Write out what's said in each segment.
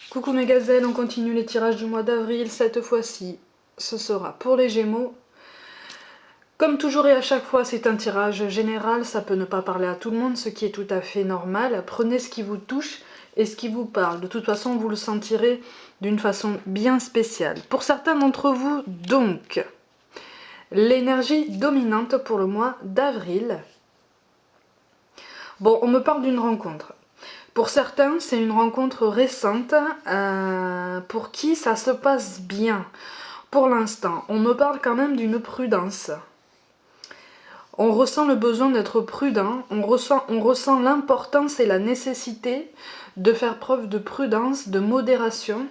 Coucou mes gazelles, on continue les tirages du mois d'avril. Cette fois-ci, ce sera pour les Gémeaux. Comme toujours et à chaque fois, c'est un tirage général. Ça peut ne pas parler à tout le monde, ce qui est tout à fait normal. Prenez ce qui vous touche et ce qui vous parle. De toute façon, vous le sentirez d'une façon bien spéciale. Pour certains d'entre vous, donc, l'énergie dominante pour le mois d'avril. Bon, on me parle d'une rencontre. Pour certains, c'est une rencontre récente pour qui ça se passe bien. Pour l'instant, on me parle quand même d'une prudence. On ressent le besoin d'être prudent, on ressent l'importance et la nécessité de faire preuve de prudence, de modération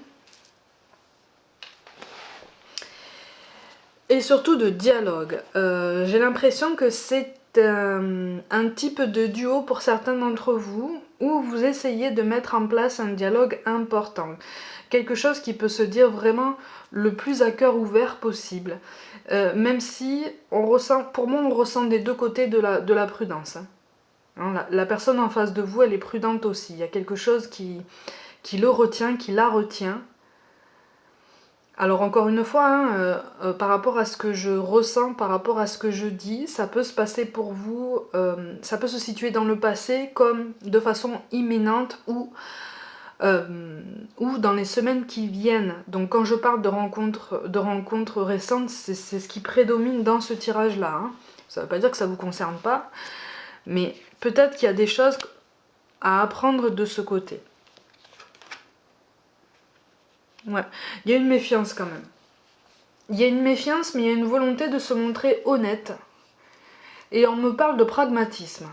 et surtout de dialogue. J'ai l'impression que c'est un type de duo pour certains d'entre vous où vous essayez de mettre en place un dialogue important. Quelque chose qui peut se dire vraiment le plus à cœur ouvert possible. Même si pour moi, on ressent des deux côtés de la prudence. La personne en face de vous, elle est prudente aussi. Il y a quelque chose qui le retient, qui la retient. Alors encore une fois, par rapport à ce que je ressens, par rapport à ce que je dis, ça peut se passer pour vous, ça peut se situer dans le passé comme de façon imminente ou dans les semaines qui viennent. Donc quand je parle de rencontres récentes, c'est ce qui prédomine dans ce tirage-là. Hein. Ça ne veut pas dire que ça ne vous concerne pas, mais peut-être qu'il y a des choses à apprendre de ce côté. Ouais, il y a une méfiance quand même. Il y a une méfiance, mais il y a une volonté de se montrer honnête. Et on me parle de pragmatisme.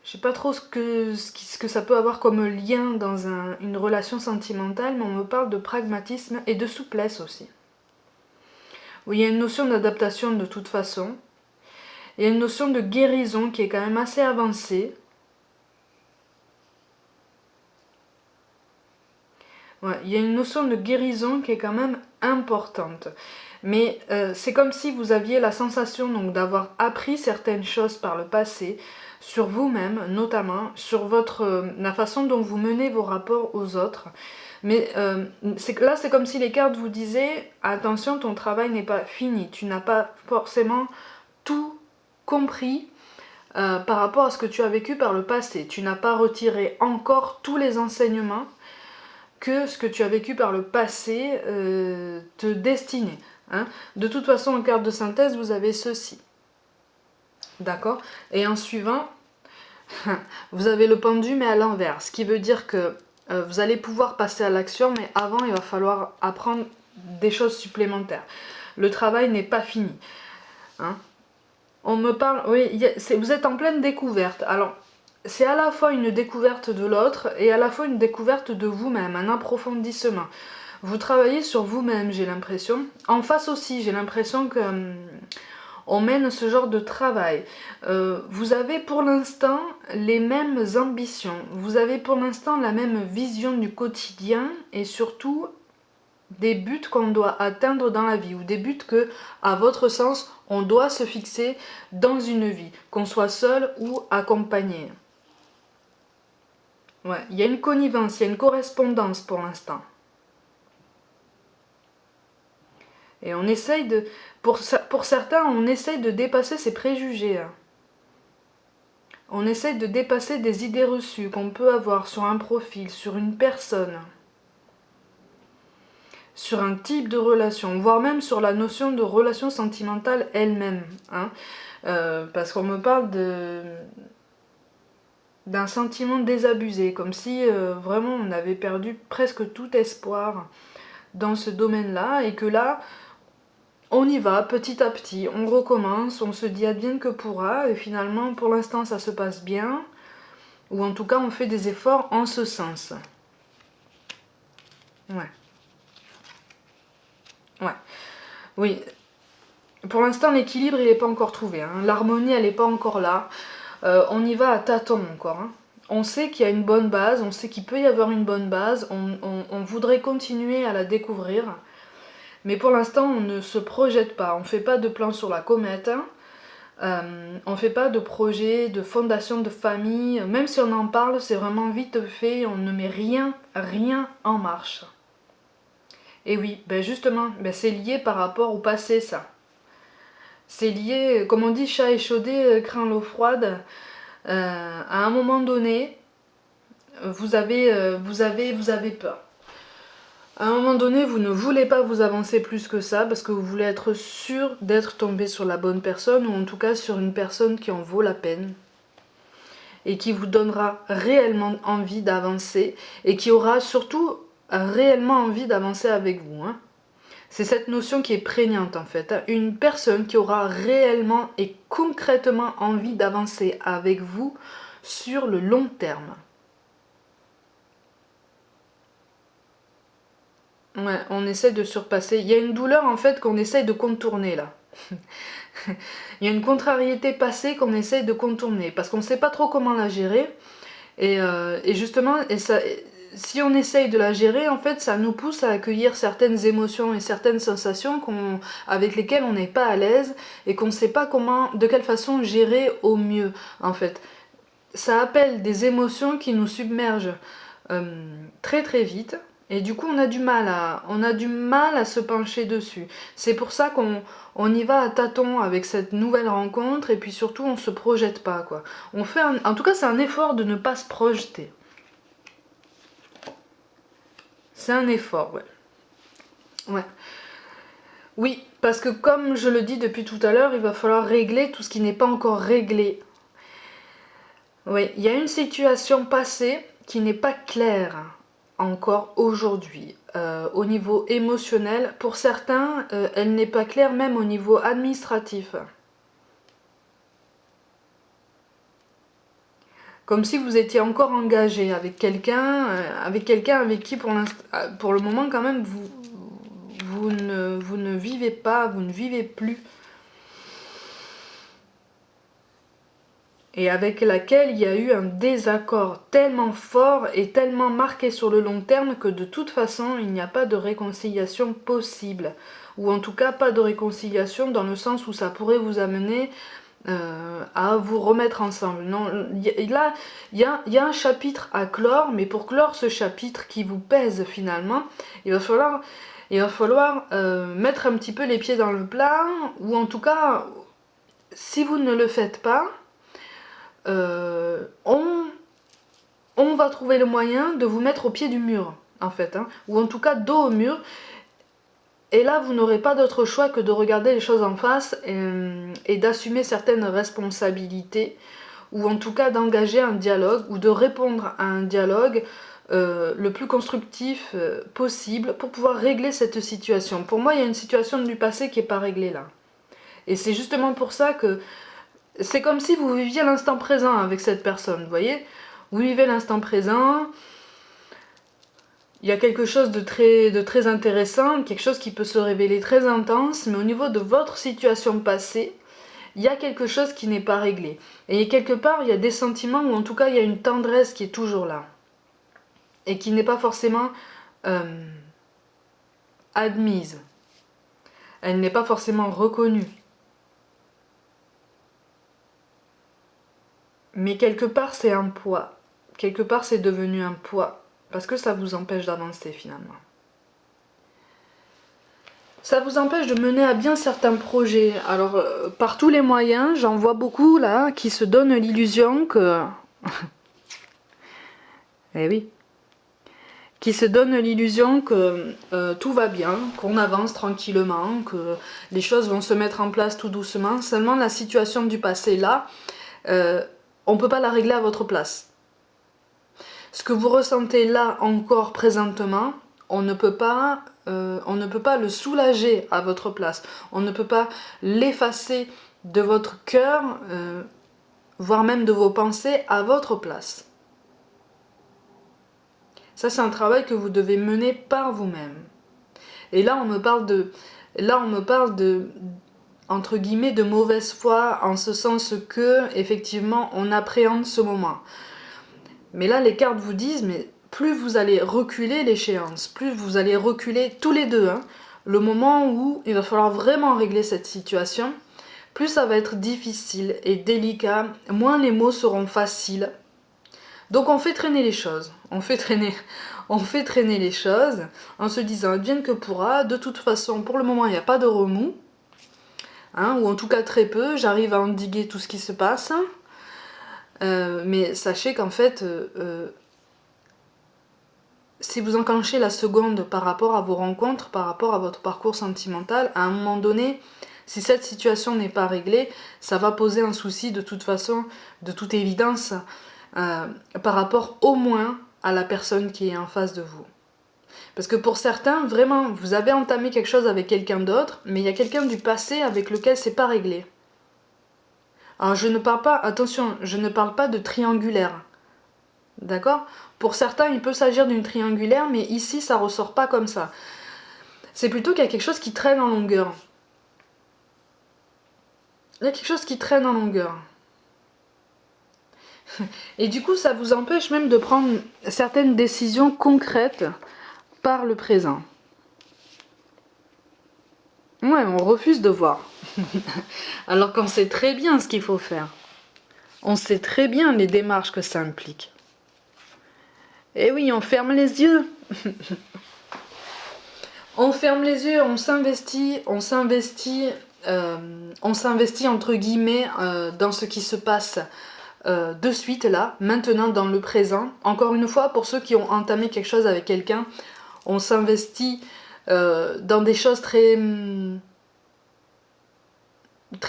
Je sais pas trop ce que ça peut avoir comme lien dans une relation sentimentale, mais on me parle de pragmatisme et de souplesse aussi. Où il y a une notion d'adaptation de toute façon. Il y a une notion de guérison qui est quand même assez avancée. Ouais, il y a une notion de guérison qui est quand même importante. Mais c'est comme si vous aviez la sensation donc d'avoir appris certaines choses par le passé, sur vous-même notamment, sur la façon dont vous menez vos rapports aux autres. Mais là, c'est comme si les cartes vous disaient « Attention, ton travail n'est pas fini, tu n'as pas forcément tout compris par rapport à ce que tu as vécu par le passé. Tu n'as pas retiré encore tous les enseignements que ce que tu as vécu par le passé te destinait. Hein. De toute façon, en carte de synthèse, vous avez ceci. D'accord? Et en suivant, vous avez le pendu, mais à l'envers. Ce qui veut dire que vous allez pouvoir passer à l'action, mais avant, il va falloir apprendre des choses supplémentaires. Le travail n'est pas fini. Hein. On me parle... Oui, vous êtes en pleine découverte. Alors, c'est à la fois une découverte de l'autre et à la fois une découverte de vous-même, un approfondissement. Vous travaillez sur vous-même, j'ai l'impression. En face aussi, j'ai l'impression que on mène ce genre de travail. Vous avez pour l'instant les mêmes ambitions. Vous avez pour l'instant la même vision du quotidien et surtout des buts qu'on doit atteindre dans la vie ou des buts que, à votre sens, on doit se fixer dans une vie, qu'on soit seul ou accompagné. Ouais, il y a une connivence, il y a une correspondance pour l'instant. Et on essaye de... Pour certains, on essaye de dépasser ses préjugés. Hein. On essaye de dépasser des idées reçues qu'on peut avoir sur un profil, sur une personne, sur un type de relation, voire même sur la notion de relation sentimentale elle-même. Hein. Parce qu'on me parle d'un sentiment désabusé, comme si vraiment on avait perdu presque tout espoir dans ce domaine-là, et que là, on y va petit à petit, on recommence, on se dit advienne que pourra, et finalement, pour l'instant, ça se passe bien, ou en tout cas, on fait des efforts en ce sens. Ouais. Ouais. Oui. Pour l'instant, l'équilibre, il n'est pas encore trouvé. Hein. L'harmonie, elle n'est pas encore là. On y va à tâtons encore. Hein. On sait qu'il y a une bonne base, on sait qu'il peut y avoir une bonne base, on voudrait continuer à la découvrir. Mais pour l'instant, on ne se projette pas, on ne fait pas de plan sur la comète. Hein. On fait pas de projet, de fondation de famille. Même si on en parle, c'est vraiment vite fait. On ne met rien en marche. Et oui, ben justement, ben c'est lié par rapport au passé, ça. C'est lié, comme on dit, chat échaudé craint l'eau froide. À un moment donné, vous avez peur. À un moment donné, vous ne voulez pas vous avancer plus que ça parce que vous voulez être sûr d'être tombé sur la bonne personne ou en tout cas sur une personne qui en vaut la peine et qui vous donnera réellement envie d'avancer et qui aura surtout réellement envie d'avancer avec vous. Hein. C'est cette notion qui est prégnante en fait. Hein. Une personne qui aura réellement et concrètement envie d'avancer avec vous sur le long terme. Ouais, on essaie de surpasser. Il y a une douleur en fait qu'on essaie de contourner là. Il y a une contrariété passée qu'on essaye de contourner parce qu'on ne sait pas trop comment la gérer. Et justement, si on essaye de la gérer, en fait, ça nous pousse à accueillir certaines émotions et certaines sensations avec lesquelles on n'est pas à l'aise et qu'on ne sait pas de quelle façon gérer au mieux, en fait. Ça appelle des émotions qui nous submergent très très vite. Et du coup, on a du mal à se pencher dessus. C'est pour ça qu'on y va à tâtons avec cette nouvelle rencontre et puis surtout, on se projette pas, quoi. En tout cas, c'est un effort de ne pas se projeter. C'est un effort, ouais. Ouais. Oui, parce que comme je le dis depuis tout à l'heure, il va falloir régler tout ce qui n'est pas encore réglé. Oui, il y a une situation passée qui n'est pas claire encore aujourd'hui. Au niveau émotionnel, pour certains, elle n'est pas claire même au niveau administratif. Comme si vous étiez encore engagé avec quelqu'un avec qui pour le moment quand même vous ne vivez pas, vous ne vivez plus. Et avec laquelle il y a eu un désaccord tellement fort et tellement marqué sur le long terme que de toute façon il n'y a pas de réconciliation possible. Ou en tout cas pas de réconciliation dans le sens où ça pourrait vous amener à vous remettre ensemble. Non, là, il y a un chapitre à clore, mais pour clore ce chapitre qui vous pèse finalement, il va falloir mettre un petit peu les pieds dans le plat, ou en tout cas, si vous ne le faites pas, on va trouver le moyen de vous mettre au pied du mur, en fait, hein, ou en tout cas dos au mur. Et là, vous n'aurez pas d'autre choix que de regarder les choses en face et d'assumer certaines responsabilités, ou en tout cas d'engager un dialogue, ou de répondre à un dialogue le plus constructif possible pour pouvoir régler cette situation. Pour moi, il y a une situation du passé qui n'est pas réglée là. Et c'est justement pour ça que c'est comme si vous viviez l'instant présent avec cette personne, vous voyez ? Vous vivez l'instant présent, il y a quelque chose de très intéressant, quelque chose qui peut se révéler très intense, mais au niveau de votre situation passée, il y a quelque chose qui n'est pas réglé. Et quelque part, il y a des sentiments, ou en tout cas, il y a une tendresse qui est toujours là. Et qui n'est pas forcément admise. Elle n'est pas forcément reconnue. Mais quelque part, c'est un poids. Quelque part, c'est devenu un poids. Parce que ça vous empêche d'avancer finalement. Ça vous empêche de mener à bien certains projets. Alors, par tous les moyens, j'en vois beaucoup là qui se donnent l'illusion que... eh oui. Qui se donnent l'illusion que tout va bien, qu'on avance tranquillement, que les choses vont se mettre en place tout doucement. Seulement, la situation du passé là, on ne peut pas la régler à votre place. Ce que vous ressentez là encore présentement, on ne peut pas le soulager à votre place. On ne peut pas l'effacer de votre cœur, voire même de vos pensées à votre place. Ça, c'est un travail que vous devez mener par vous-même. Et là, on me parle de entre guillemets de mauvaise foi, en ce sens que effectivement on appréhende ce moment. Mais là, les cartes vous disent, mais plus vous allez reculer l'échéance, plus vous allez reculer tous les deux, hein, le moment où il va falloir vraiment régler cette situation, plus ça va être difficile et délicat, moins les mots seront faciles. Donc on fait traîner les choses, on fait traîner les choses en se disant advienne que pourra, de toute façon pour le moment il n'y a pas de remous, hein, ou en tout cas très peu, j'arrive à endiguer tout ce qui se passe, mais sachez qu'en fait, si vous enclenchez la seconde par rapport à vos rencontres, par rapport à votre parcours sentimental, à un moment donné, si cette situation n'est pas réglée, ça va poser un souci de toute façon, de toute évidence, par rapport au moins à la personne qui est en face de vous. Parce que pour certains, vraiment, vous avez entamé quelque chose avec quelqu'un d'autre, mais il y a quelqu'un du passé avec lequel c'est pas réglé. Alors je ne parle pas, attention, je ne parle pas de triangulaire. D'accord ? Pour certains, il peut s'agir d'une triangulaire, mais ici, ça ressort pas comme ça. C'est plutôt qu'il y a quelque chose qui traîne en longueur. Il y a quelque chose qui traîne en longueur. Et du coup, ça vous empêche même de prendre certaines décisions concrètes par le présent. Ouais, on refuse de voir. Alors qu'on sait très bien ce qu'il faut faire. On sait très bien les démarches que ça implique. Et oui, on ferme les yeux. On ferme les yeux, on s'investit entre guillemets dans ce qui se passe de suite là, maintenant dans le présent. Encore une fois, pour ceux qui ont entamé quelque chose avec quelqu'un, on s'investit dans des choses très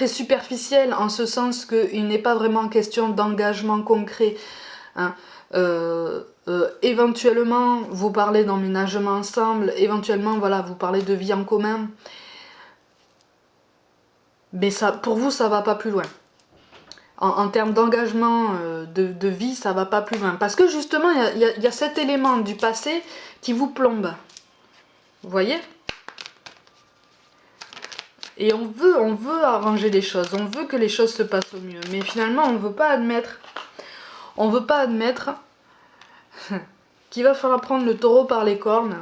superficielles, en ce sens qu'il n'est pas vraiment question d'engagement concret. Hein. Éventuellement, vous parlez d'emménagement ensemble, éventuellement, voilà, vous parlez de vie en commun. Mais ça, pour vous, ça va pas plus loin. En termes d'engagement de vie, ça va pas plus loin. Parce que justement, il y a cet élément du passé qui vous plombe. Vous voyez ? Et on veut arranger les choses, on veut que les choses se passent au mieux. Mais finalement, on veut pas admettre qu'il va falloir prendre le taureau par les cornes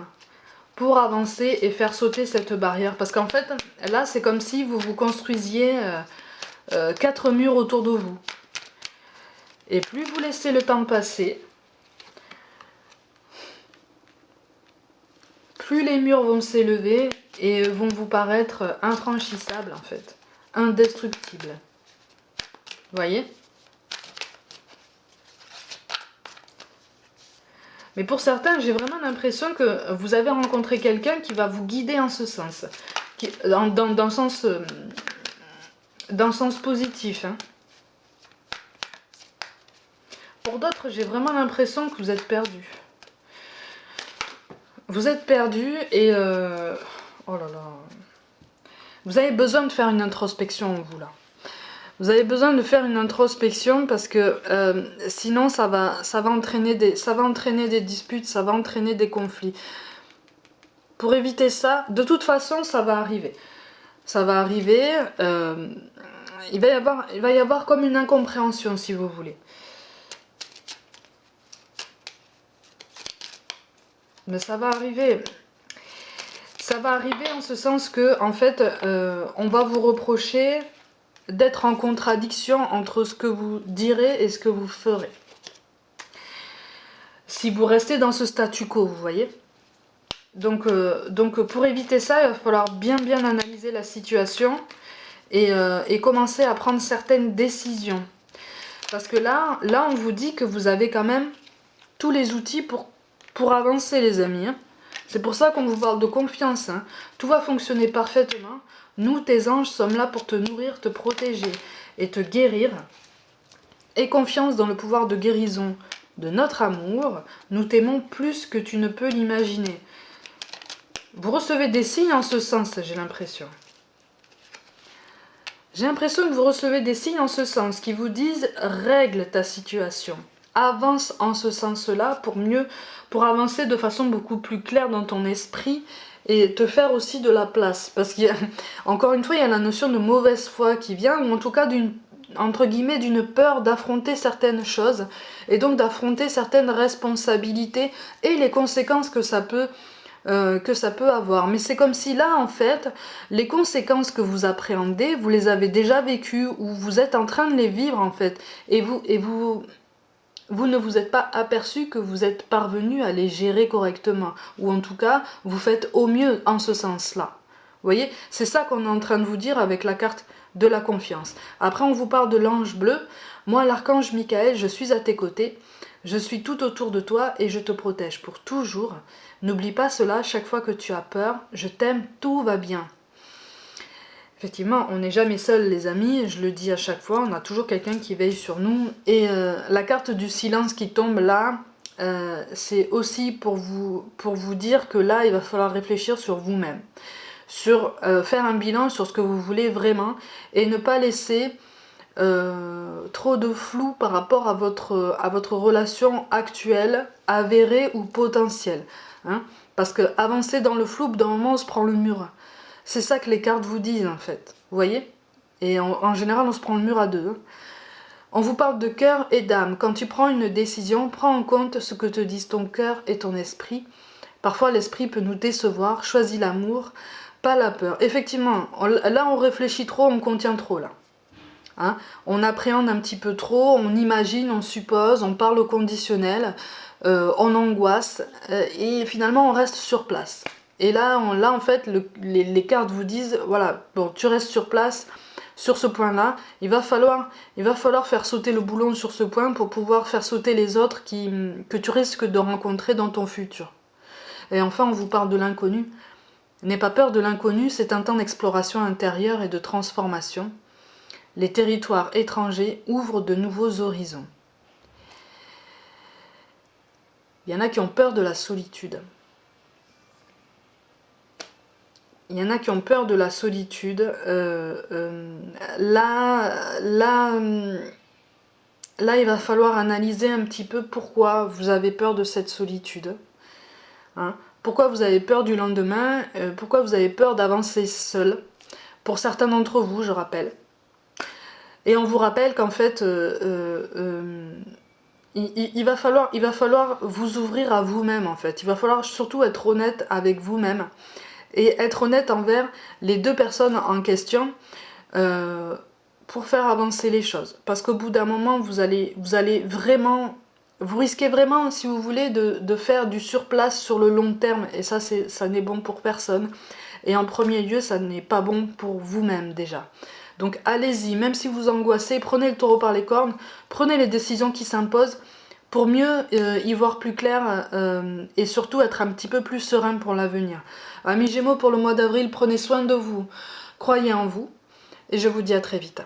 pour avancer et faire sauter cette barrière. Parce qu'en fait, là, c'est comme si vous construisiez 4 murs autour de vous. Et plus vous laissez le temps passer, plus les murs vont s'élever et vont vous paraître infranchissables en fait, indestructibles. Vous voyez ? Mais pour certains, j'ai vraiment l'impression que vous avez rencontré quelqu'un qui va vous guider en ce sens, dans le sens positif. Hein. Pour d'autres, j'ai vraiment l'impression que vous êtes perdu. Vous êtes perdu et... oh là là... Vous avez besoin de faire une introspection, vous, là. Vous avez besoin de faire une introspection parce que sinon, ça va entraîner des disputes, ça va entraîner des conflits. Pour éviter ça, de toute façon, ça va arriver. Ça va arriver... il va y avoir comme une incompréhension, si vous voulez. Mais ça va arriver. Ça va arriver en ce sens que, en fait, on va vous reprocher d'être en contradiction entre ce que vous direz et ce que vous ferez. Si vous restez dans ce statu quo, vous voyez. Donc pour éviter ça, il va falloir bien analyser la situation et commencer à prendre certaines décisions. Parce que là, on vous dit que vous avez quand même tous les outils pour avancer, les amis. Hein. C'est pour ça qu'on vous parle de confiance. Hein. Tout va fonctionner parfaitement. Nous, tes anges, sommes là pour te nourrir, te protéger et te guérir. Aie confiance dans le pouvoir de guérison de notre amour. Nous t'aimons plus que tu ne peux l'imaginer. Vous recevez des signes en ce sens, j'ai l'impression. J'ai l'impression que vous recevez des signes en ce sens qui vous disent « règle ta situation ». Avance en ce sens-là pour avancer de façon beaucoup plus claire dans ton esprit et te faire aussi de la place. Parce qu'encore une fois, il y a la notion de mauvaise foi qui vient, ou en tout cas entre guillemets d'une peur d'affronter certaines choses et donc d'affronter certaines responsabilités et les conséquences que ça peut que ça peut avoir. Mais c'est comme si là, en fait, les conséquences que vous appréhendez, vous les avez déjà vécues ou vous êtes en train de les vivre, en fait. Et vous ne vous êtes pas aperçu que vous êtes parvenu à les gérer correctement. Ou en tout cas, vous faites au mieux en ce sens-là. Vous voyez, c'est ça qu'on est en train de vous dire avec la carte de la confiance. Après, on vous parle de l'ange bleu. Moi, l'archange Michael, je suis à tes côtés. Je suis tout autour de toi et je te protège pour toujours. N'oublie pas cela chaque fois que tu as peur. Je t'aime, tout va bien. Effectivement, on n'est jamais seul, les amis, je le dis à chaque fois, on a toujours quelqu'un qui veille sur nous. Et la carte du silence qui tombe là, c'est aussi pour vous dire que là, il va falloir réfléchir sur vous-même. Sur faire un bilan sur ce que vous voulez vraiment et ne pas laisser trop de flou par rapport à votre relation actuelle, avérée ou potentielle. Hein, parce que avancer dans le flou, d'un moment on se prend le mur. C'est ça que les cartes vous disent en fait. Vous voyez? Et en général on se prend le mur à deux. Hein. On vous parle de cœur et d'âme. Quand tu prends une décision, prends en compte ce que te disent ton cœur et ton esprit. Parfois l'esprit peut nous décevoir. Choisis l'amour, pas la peur. Effectivement, là on réfléchit trop, on contient trop là. Hein, on appréhende un petit peu trop, on imagine, on suppose, on parle au conditionnel, on angoisse et finalement on reste sur place. Et là en fait, les cartes vous disent, voilà, bon, tu restes sur place sur ce point-là, il va falloir faire sauter le boulon sur ce point pour pouvoir faire sauter les autres que tu risques de rencontrer dans ton futur. Et enfin, on vous parle de l'inconnu. N'aie pas peur de l'inconnu, c'est un temps d'exploration intérieure et de transformation. Les territoires étrangers ouvrent de nouveaux horizons. Il y en a qui ont peur de la solitude. Il y en a qui ont peur de la solitude. Là, il va falloir analyser un petit peu pourquoi vous avez peur de cette solitude. Hein, pourquoi vous avez peur du lendemain, pourquoi vous avez peur d'avancer seul. Pour certains d'entre vous, je rappelle. Et on vous rappelle qu'en fait, il va falloir vous ouvrir à vous-même en fait. Il va falloir surtout être honnête avec vous-même et être honnête envers les deux personnes en question pour faire avancer les choses. Parce qu'au bout d'un moment, vous allez vraiment, vous risquez vraiment, si vous voulez, de faire du surplace sur le long terme. Et ça n'est bon pour personne. Et en premier lieu, ça n'est pas bon pour vous-même déjà. Donc allez-y, même si vous angoissez, prenez le taureau par les cornes, prenez les décisions qui s'imposent pour mieux y voir plus clair et surtout être un petit peu plus serein pour l'avenir. Amis Gémeaux, pour le mois d'avril, prenez soin de vous, croyez en vous et je vous dis à très vite.